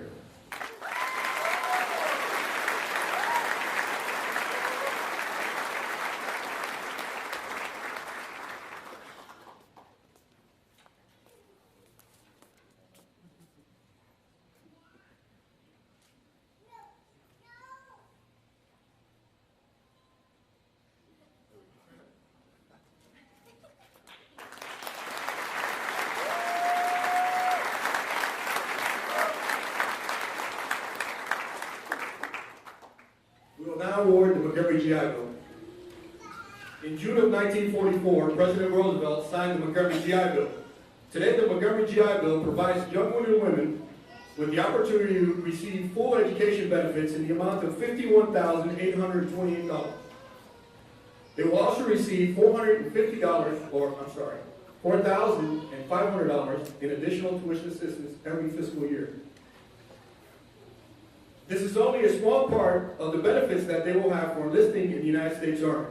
We will now award the Montgomery GI Bill. In June of 1944, President Roosevelt signed the Montgomery GI Bill. Today, the Montgomery GI Bill provides young men and women with the opportunity to receive full education benefits in the amount of $51,828. They will also receive $4,500 in additional tuition assistance every fiscal year. This is only a small part of the benefits that they will have for enlisting in the United States Army.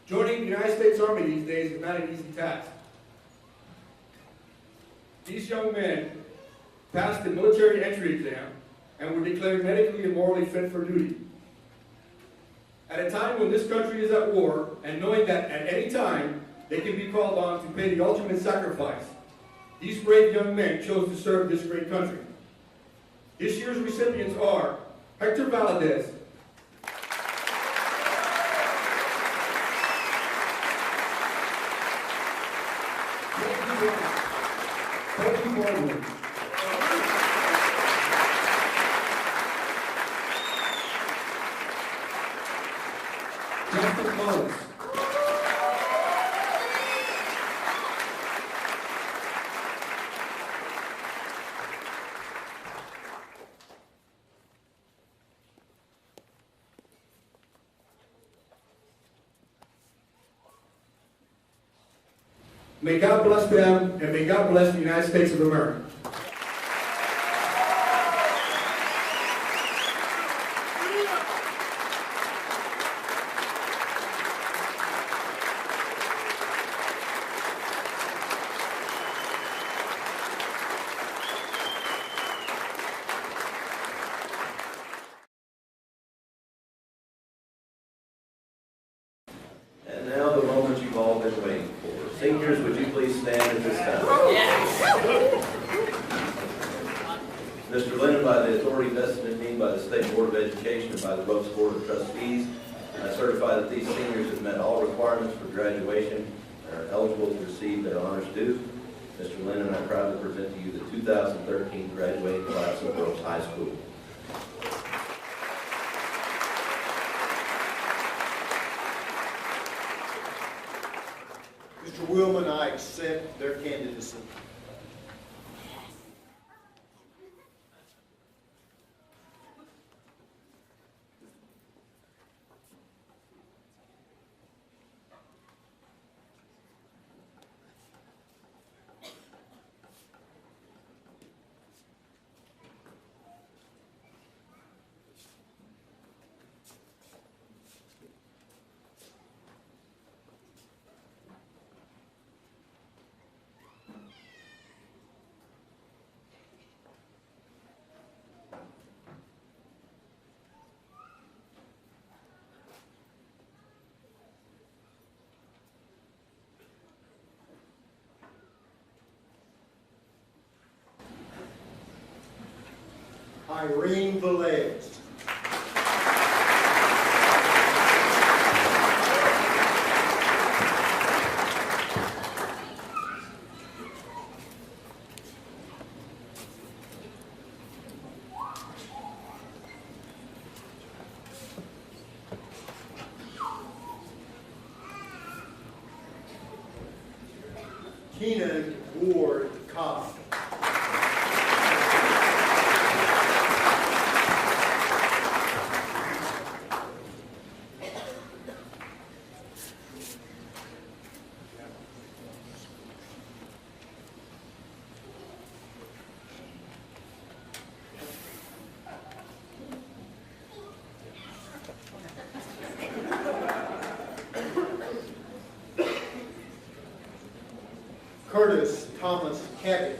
Joining the United States Army these days is not an easy task. These young men passed the military entry exam and were declared medically and morally fit for duty. At a time when this country is at war, and knowing that at any time they can be called on to pay the ultimate sacrifice, these brave young men chose to serve this great country. This year's recipients are Hector Valadez, Kobe Baldwin, Justin Mullins, may God bless them, and may God bless the United States of America. And now the moment you've all been waiting for. Seniors, would you please stand at this time? Mr. Lennon, by the authority vested in me by the State Board of Education and by the Ropesville Board of Trustees, I certify that these seniors have met all requirements for graduation and are eligible to receive their honors due. Mr. Lennon, I proudly present to you the 2013 graduating class of Ropes High School. Mr. Willman, I accept their candidacy. Irene Velez. Keenan Ward Cobb. Curtis Thomas Cabot.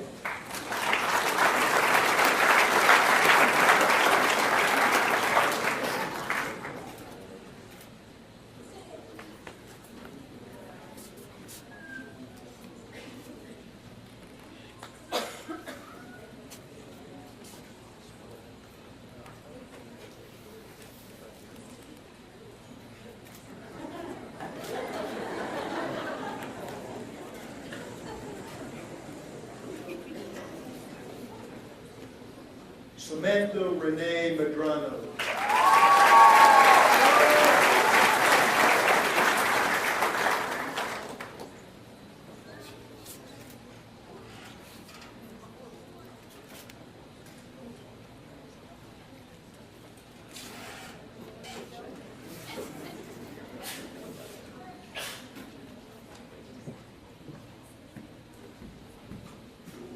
Samantha Renee Madrano.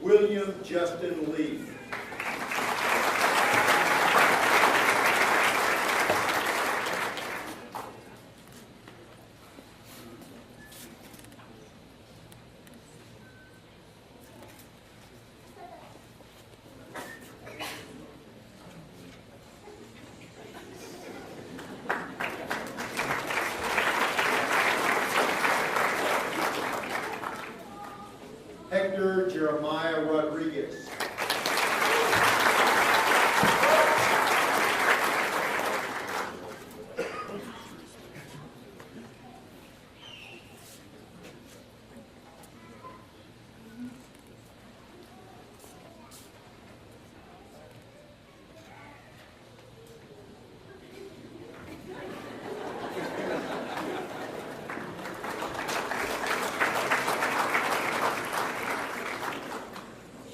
William Justin Lee. Hector Jeremiah Rodriguez.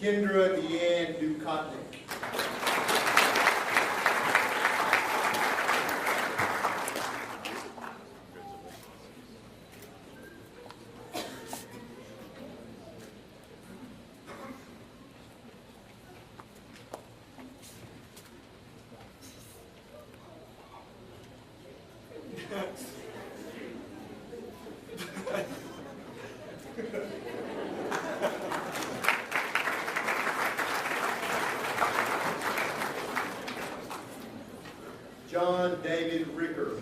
Kendra Deanne Dukotnik. John David Ricker.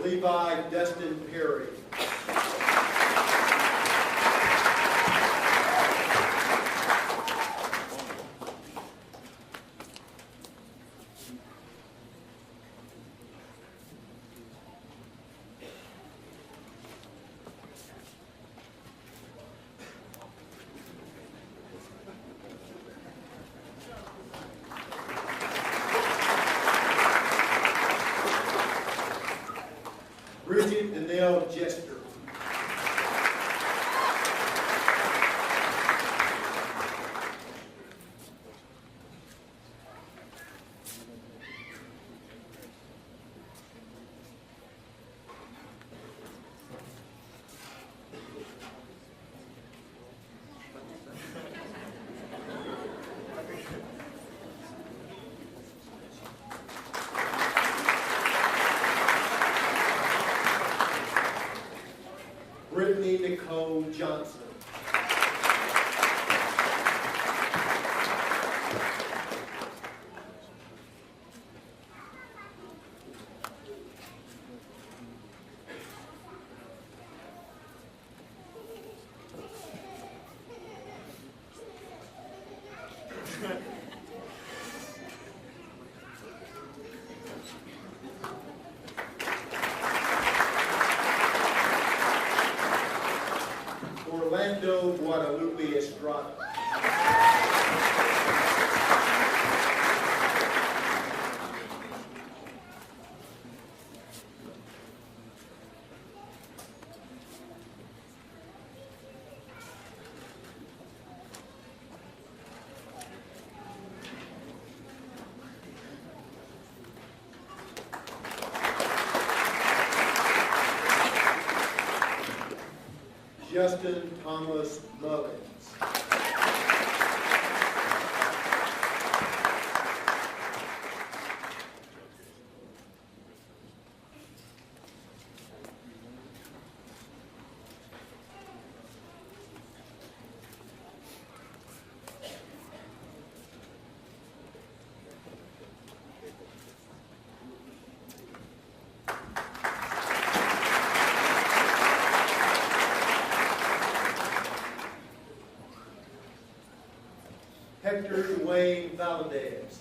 Levi Dustin Perry. Bridget Danelle Jester. Brittany Nicole Johnson. Orlando Guadalupe Estrada. Justin Thomas Mullins. Hector Dwayne Valdez.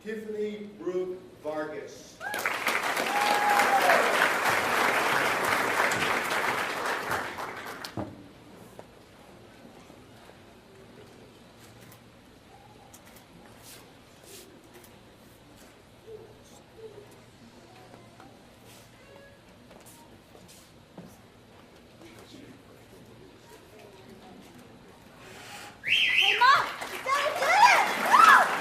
Tiffany Brooke Vargas. Hey, Mom! Dad did it! Woo!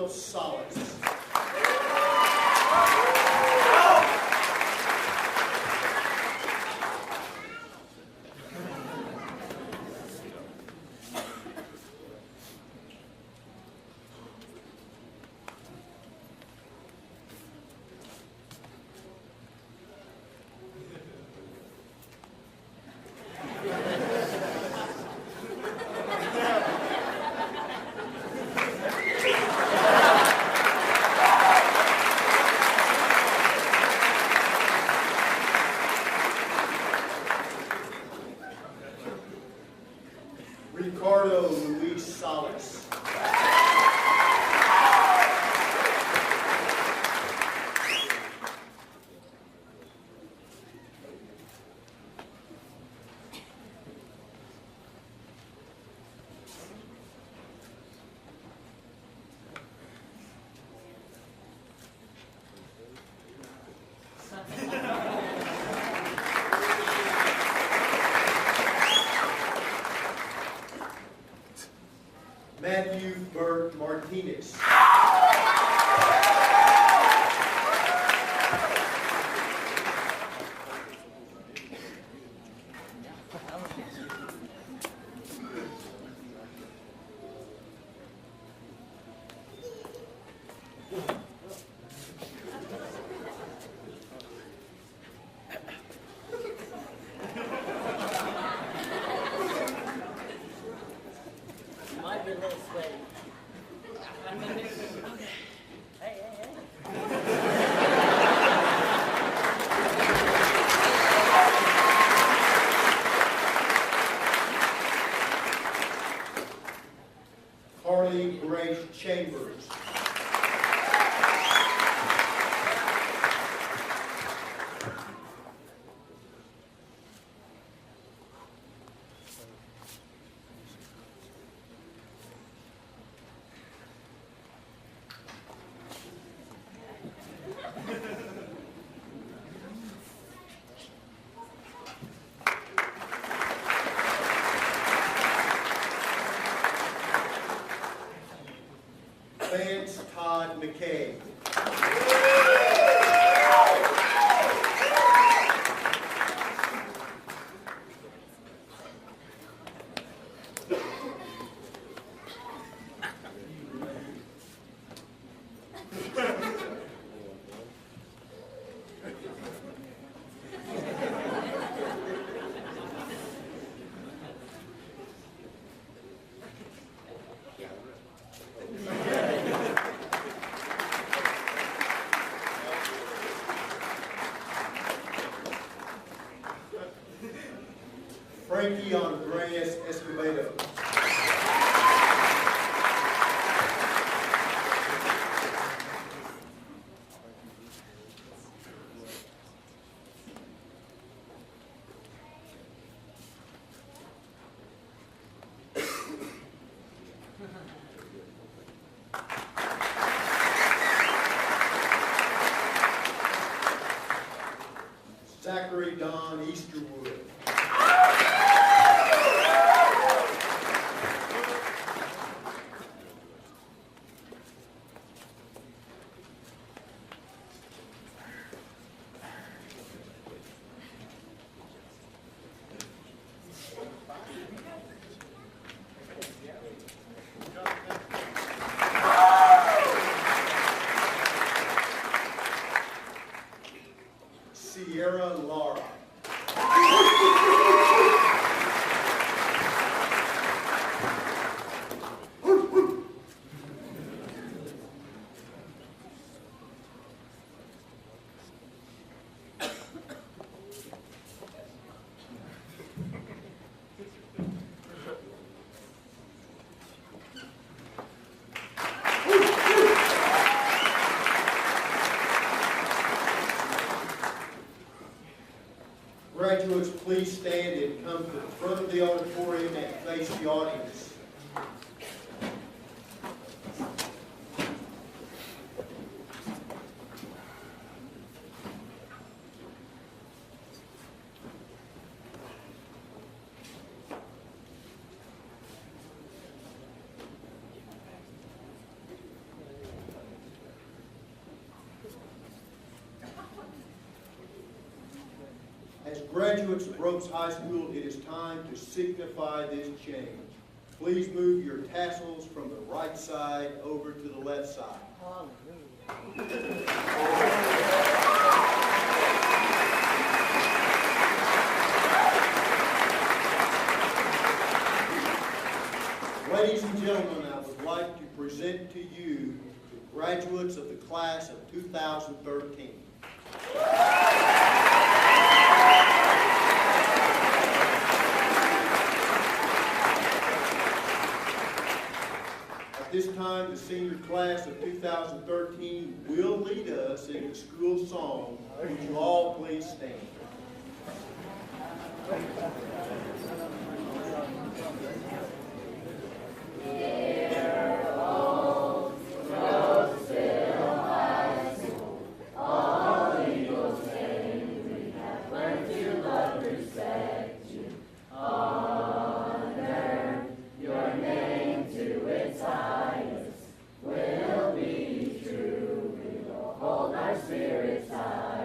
Salas. Ricardo Luis Salas. Matthew Burt Martinez. Might be a little sweaty. Hey, hey, hey. Carly Grace Chambers. Vance Todd McKay. Frankie Andreas Escobedo. Zachary Don Easterwood. Sierra Lara. Graduates, please stand and come to the front of the auditorium and face the audience. As graduates of Ropes High School, it is time to signify this change. Please move your tassels from the right side over to the left side. Ladies and gentlemen, I would like to present to you the graduates of the class of 2013. At this time, the senior class of 2013 will lead us in the school song. Would you all please stand? Dear old Ropesville High School, all Eagles fame, we have learned to love, respect you, honor your name to its highest. We'll be true, we will hold our spirits high.